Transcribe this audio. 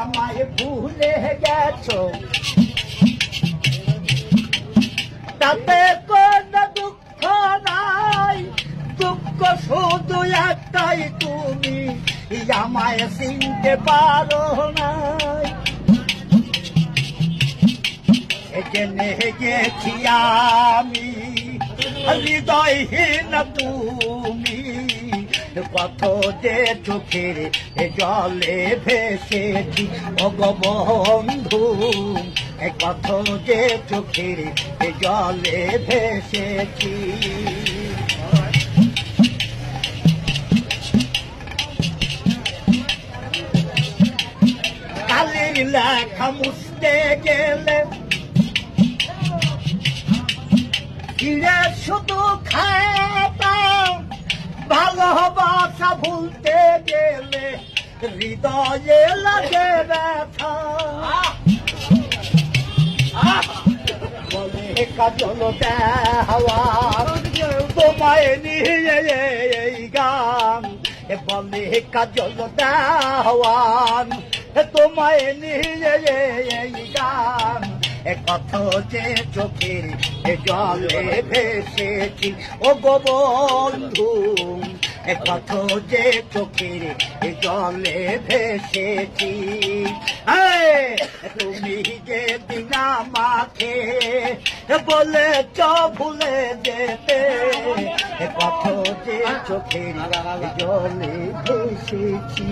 আমায় ভুলে গেছো, তাতে কোনো দুঃখ নাই, দুঃখ শুধু একটাই, তুমি আমায় চিনতে পারো নাই। জেনে গেছি আমি হৃদয়হীন তুমি, কত যে চোখের জলে ভেসেছি ওগো বন্ধু, কত যে চোখের জলে ভেসেছি। কালির লেখা মুছতে গেলে ফিরে শুধু খাতা, ভালোবাসা ভুলতে গেলে হৃদয়ে লাগে ব্যথা। বলে কাজল দেওয়া তোমায় নিয়ে এই গান, বলে কাজল দেওয়ান তোমায় নিয়ে এই গান, কত যে চোখের জলে ভেসেছি ওগো বন্ধু, কত যে চোখের জলে ভেসেছি। তুমি যে দিন আমাকে বলেছ ভুলে যেতে, কত যে চোখের জলে ভেসেছি।